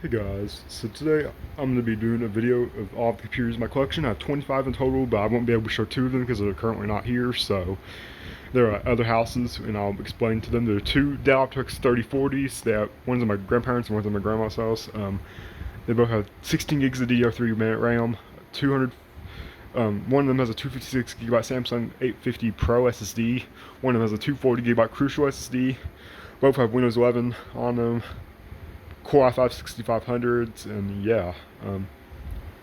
Hey guys, so today I'm going to be doing a video of all the computers in my collection. I have 25 in total, but I won't be able to show two of them because they're currently not here, so they're at other houses, and I'll explain to them. There are two Dell Optix 3040s. One's at my grandparents and one's at my grandma's house. They both have 16 gigs of DDR3 RAM, 200. One of them has a 256 gigabyte Samsung 850 Pro SSD. One of them has a 240 gigabyte Crucial SSD. Both have Windows 11 on them. Core i5 6500s, and yeah.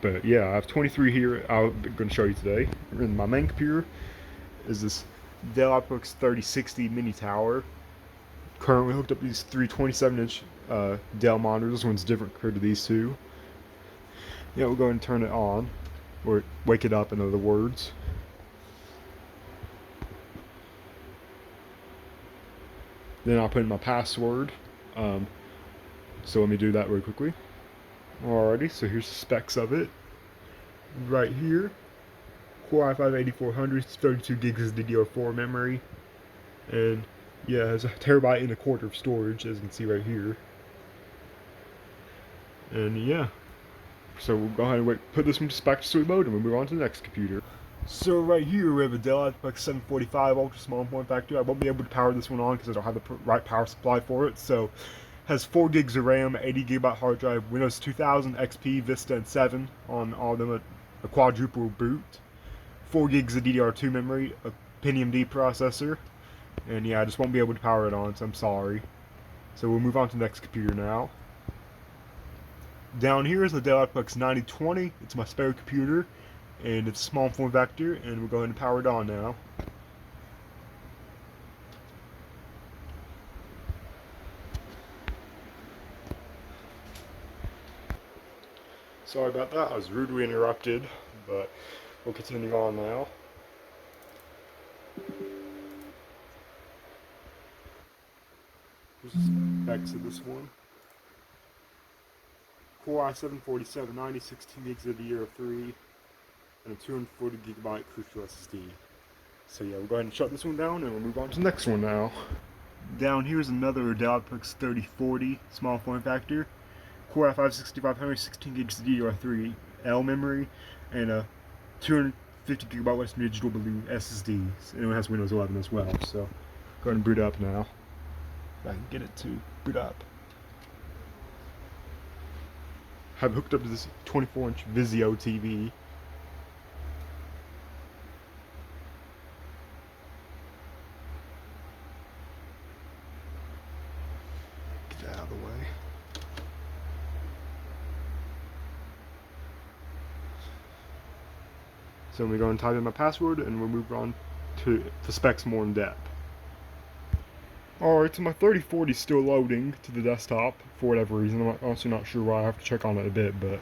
But yeah, I have 23 here I'm going to show you today. And my main computer is this Dell Optix 3060 mini tower. Currently hooked up these three 27-inch Dell monitors. This one's different compared to these two. Yeah, we'll go ahead and turn it on, or wake it up in other words. Then I'll put in my password. So let me do that really quickly. Alrighty, so here's the specs of it. Right here, Core i5 8400, 32 gigs of DDR4 memory, and yeah, it has a terabyte and a quarter of storage, as you can see right here. And yeah, so we'll go ahead and put this one back to sleep mode, and we'll move on to the next computer. So right here we have a Dell Optix 745 ultra small form factor. I won't be able to power this one on because I don't have the right power supply for it. So has 4 gigs of RAM, 80 gigabyte hard drive, Windows 2000, XP, Vista, and 7 on all of them, a quadruple boot, 4 gigs of DDR2 memory, a Pentium D processor, and yeah, I just won't be able to power it on, so I'm sorry. So we'll move on to the next computer now. Down here is the Dell Optix 9020. It's my spare computer, and it's a small form factor, and we'll go ahead and power it on now. Sorry about that, I was rudely interrupted, but we'll continue on now. Here's the specs of this one. Core i7-4790, 16 gigs of DDR3, and a 240 gigabyte Crucial SSD. So yeah, we'll go ahead and shut this one down, and we'll move on to the next one now. Down here is another Dell Optix 3040 small form factor. Core i5 6500, 16 gigs of DDR3 L memory, and a 250 gigabyte Western Digital Blue SSD. And it has Windows 11 as well. So go ahead and boot up now. If I can get it to boot up. Have hooked up to this 24-inch Vizio TV. Get that out of the way. So I'm going to go and type in my password, and we'll move on to the specs more in depth. Alright, so my 3040 is still loading to the desktop for whatever reason. I'm honestly not sure why. I have to check on it a bit, but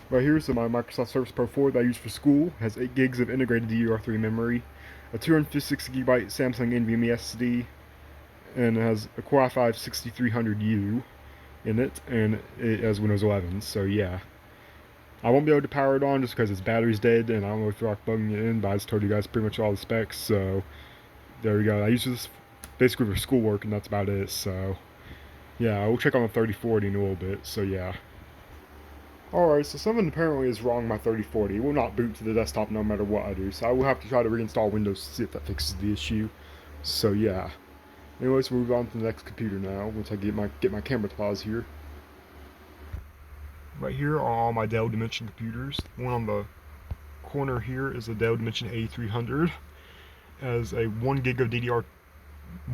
right here is my Microsoft Surface Pro 4 that I use for school. It has 8 gigs of integrated DDR3 memory, a 256 gigabyte Samsung NVMe SSD, and it has a Core i5 6300U in it, and it has Windows 11. So yeah, I won't be able to power it on just because its battery's dead, and I don't know if you're plugging it in, but I just told you guys pretty much all the specs. So there we go. I use this basically for schoolwork, and that's about it. So yeah, we'll check on the 3040 in a little bit. So yeah. Alright, so something apparently is wrong with my 3040. It will not boot to the desktop no matter what I do, so I will have to try to reinstall Windows to see if that fixes the issue. So yeah. Anyways, we'll move on to the next computer now, once I get my camera to pause here. Right here are all my Dell Dimension computers. One on the corner here is a Dell Dimension A300. Has a 1 gig of DDR1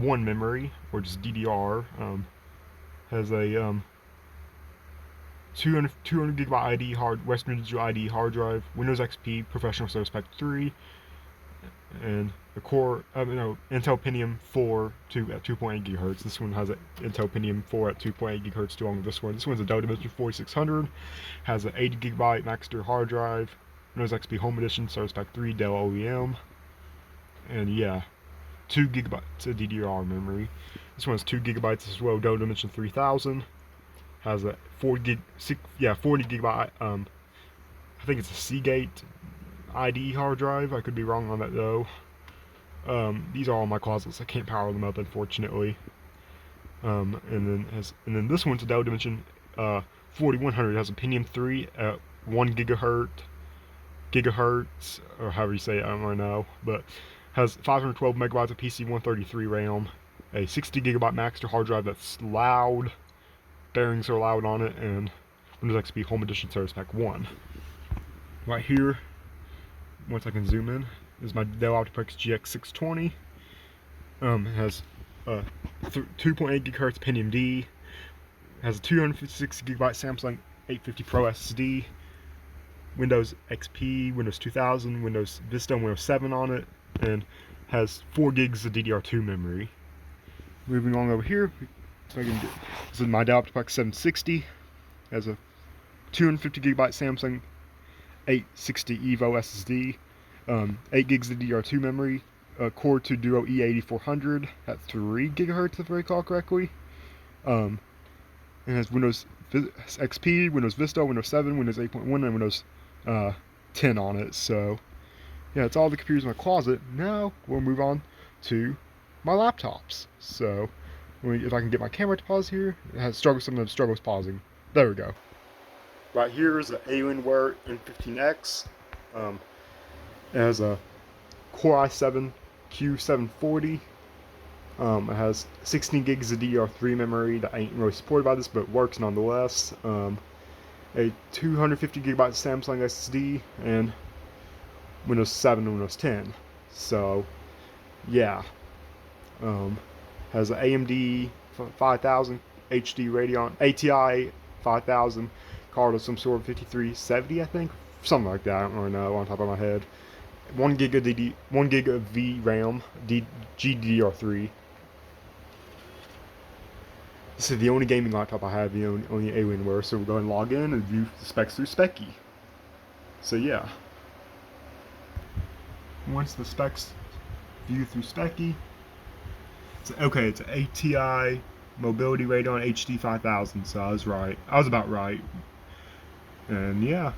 memory, or just DDR. Has a 200 gigabyte ID Western Digital ID hard drive, Windows XP Professional Service Pack 3, and the core, Intel Pentium 4 at 2.8 gigahertz. This one has an Intel Pentium 4 at 2.8 gigahertz along with this one. This one's a Dell Dimension 4600, has an 80 gigabyte Maxtor hard drive, Windows XP Home Edition Service Pack 3 Dell OEM, and yeah, 2 gigabytes of DDR memory. This one has 2 gigabytes as well, Dell Dimension 3000. Has a 40 gigabyte, I think it's a Seagate ID hard drive. I could be wrong on that though. These are all my closets. I can't power them up, unfortunately. And then this one's a Dell Dimension 4100 has a Pentium 3 at 1 gigahertz, or however you say it, I don't really know, but has 512 megabytes of PC-133 RAM, a 60 gigabyte Maxtor hard drive that's loud, bearings are loud on it, and Windows XP Home Edition Service Pack 1. Right here, once I can zoom in, is my Dell Optiplex GX620. It has a 2.8 gigahertz Pentium D, has a 256 gigabyte Samsung 850 Pro SSD, Windows XP, Windows 2000, Windows Vista, and Windows 7 on it, and has 4 gigs of DDR2 memory. Moving on over here, so this is my Dell Optiplex 760, has a 250 gigabyte Samsung 860 EVO SSD, 8 gigs of DDR2 memory, Core 2 Duo E8400 at 3 gigahertz if I recall correctly. It has Windows XP, Windows Vista, Windows 7, Windows 8.1, and Windows 10 on it. So yeah, it's all the computers in my closet. Now we'll move on to my laptops. So if I can get my camera to pause here, it has some of the struggles pausing. There we go. Right here is the Alienware N15X. It has a Core i7 Q740. It has 16 gigs of DDR3 memory that ain't really supported by this, but works nonetheless. A 250 gigabyte Samsung SSD, and Windows 7 and Windows 10. So, yeah. Has an AMD 5000 HD Radeon ATI 5000 card of some sort of 5370, I think, something like that. I don't really know on top of my head. 1 gig of VRAM, GDDR3. This is the only gaming laptop I have, the only Alienware, so we'll go and log in and view the specs through Speccy. So yeah. Once the specs view through Speccy, it's an ATI Mobility Radeon HD 5000, so I was right. I was about right. And yeah.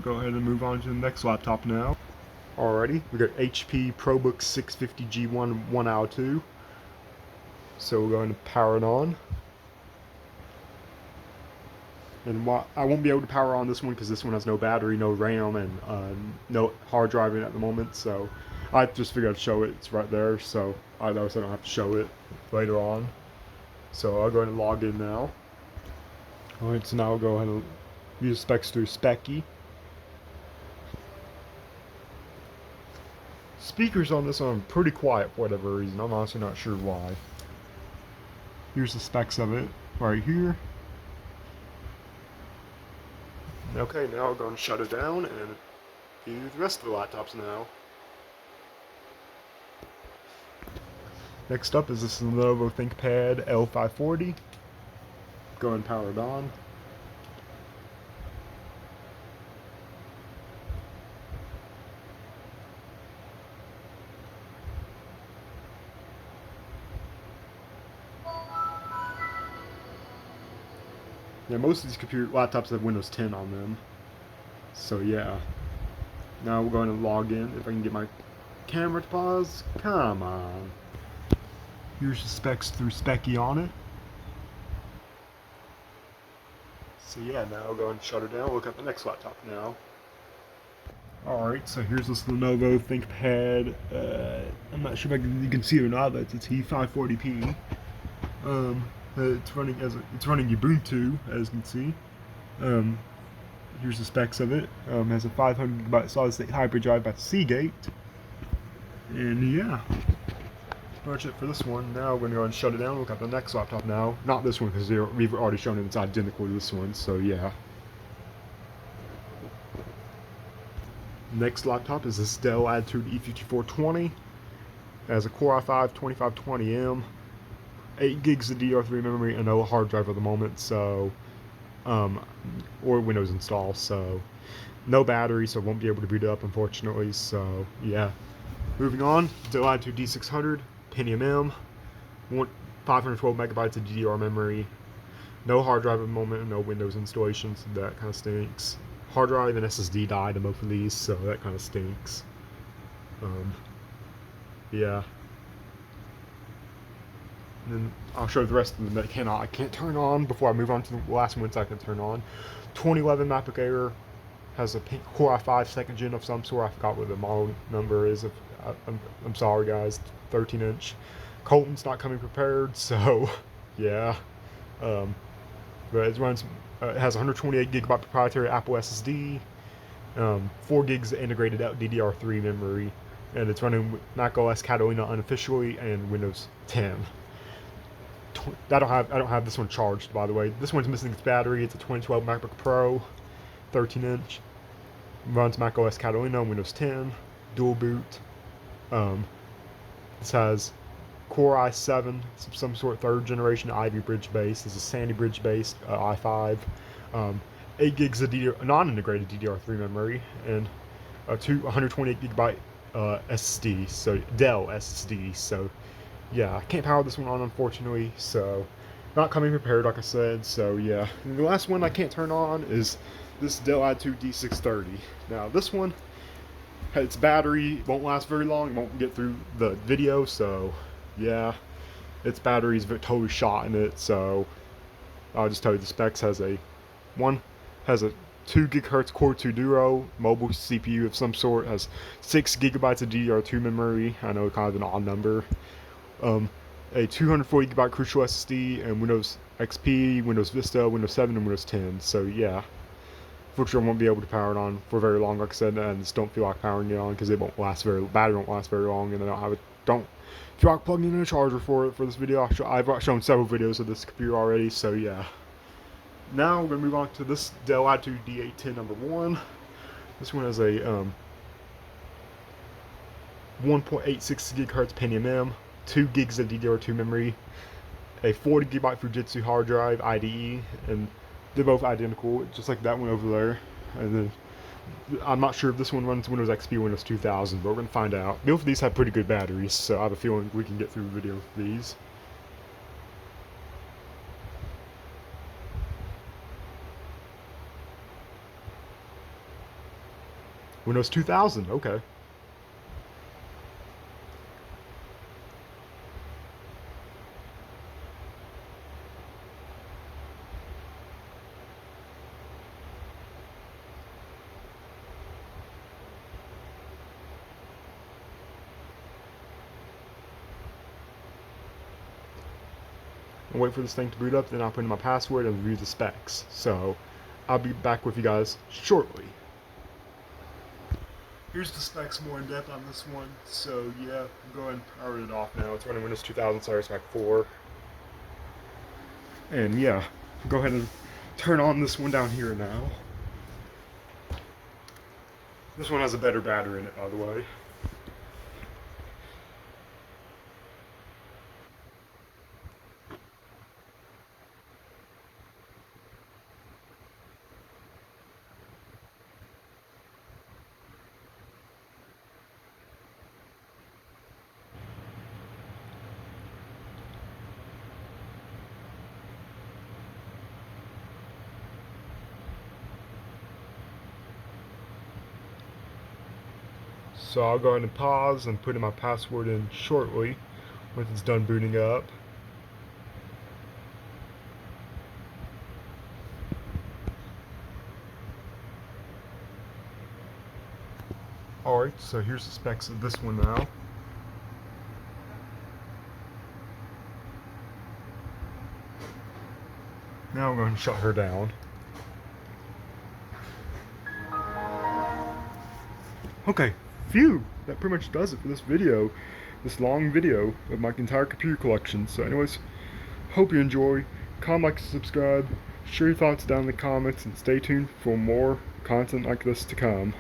Go ahead and move on to the next laptop now. Alrighty, we got HP ProBook 650 G1 1 out of 2. So we're going to power it on. And I won't be able to power on this one because this one has no battery, no RAM, and no hard drive in it at the moment. So I just figured I'd show it. It's right there, so I don't have to show it later on. So I'll go ahead and log in now. Alright, so now I'll go ahead and view the specs through Speccy. Speakers on this one are pretty quiet for whatever reason. I'm honestly not sure why. Here's the specs of it right here. Okay, now I'll go and shut it down and view the rest of the laptops now. Next up is this Lenovo ThinkPad L540. Go and power it on. Yeah, most of these laptops have Windows 10 on them. So yeah. Now we're going to log in. If I can get my camera to pause. Come on. Here's the specs through Speccy on it. So yeah, now I'll go and shut it down. Look at the next laptop now. Alright, so here's this Lenovo ThinkPad. I'm not sure if you can see it or not, but it's a T540p. It's running Ubuntu, as you can see. Here's the specs of it. Has a 500 GB solid-state hyper drive by Seagate. And yeah, that's pretty much it for this one. Now we're going to go and shut it down. Look at the next laptop now. Not this one, because we've already shown it. It's identical to this one, so yeah. Next laptop is this Dell Attitude E5420. It has a Core i5 2520M. 8 gigs of DDR3 memory and no hard drive at the moment, so or Windows install, so no battery, so won't be able to boot it up, unfortunately. So yeah, moving on. Dell Attitude D600 Pentium M, 512 megabytes of DDR memory, no hard drive at the moment, and no Windows installation, so that kind of stinks. Hard drive and SSD died in both of these, so that kind of stinks. Yeah. And then I'll show the rest of them that I can't turn on before I move on to the last ones I can turn on. 2011 MacBook Air has a Core i5 second gen of some sort. I forgot what the model number is. I'm sorry guys, 13-inch. Colton's not coming prepared, so yeah. But it runs. It has 128 gigabyte proprietary Apple SSD, 4 gigs integrated DDR3 memory, and it's running Mac OS Catalina unofficially and Windows 10. I don't have this one charged, by the way. This one's missing its battery. It's a 2012 MacBook Pro, 13-inch. Runs Mac OS Catalina, Windows 10, dual boot. This has Core i7, some sort 3rd generation Ivy Bridge base. This is Sandy Bridge based i5. 8 gigs of non-integrated DDR3 memory, and 128 gigabyte SSD, so Dell SSD. So yeah, I can't power this one on, unfortunately, so not coming prepared, like I said. So yeah, and the last one I can't turn on is this Dell i2 D630. Now this one, its battery won't last very long, it won't get through the video, so yeah, its battery's totally shot in it. So I'll just tell you the specs. Has a 2 GHz Core 2 Duo mobile CPU of some sort. Has 6 gigabytes of DDR2 memory. I know, kind of an odd number. A 240 gigabyte Crucial SSD, and Windows XP, Windows Vista, Windows 7, and Windows 10. So yeah, fortunately I won't be able to power it on for very long, like I said, and I just don't feel like powering it on because it won't last battery won't last very long, and I don't feel like plugging in a charger for it for this video. I've shown several videos of this computer already, so yeah. Now we're going to move on to this Dell i2 D810 number 1. This one has a 1.86 GHz Pentium M, 2 gigs of DDR2 memory, a 40 gigabyte Fujitsu hard drive IDE, and they're both identical, just like that one over there. And then I'm not sure if this one runs Windows XP or Windows 2000, but we're going to find out. Both of these have pretty good batteries, so I have a feeling we can get through the video with these. Windows 2000, okay. I'll wait for this thing to boot up, then I'll put in my password and review the specs. So I'll be back with you guys shortly. Here's the specs more in depth on this one. So yeah, go ahead and power it off now. It's running Windows 2000 Cyrus Mac 4. And yeah, go ahead and turn on this one down here now. This one has a better battery in it, by the way. So I'll go ahead and pause and put in my password in shortly once it's done booting up. Alright, so here's the specs of this one now. Now I'm going to shut her down. Okay, phew! That pretty much does it for this video. This long video of my entire computer collection. So anyways, hope you enjoy. Comment, like, subscribe. Share your thoughts down in the comments and stay tuned for more content like this to come.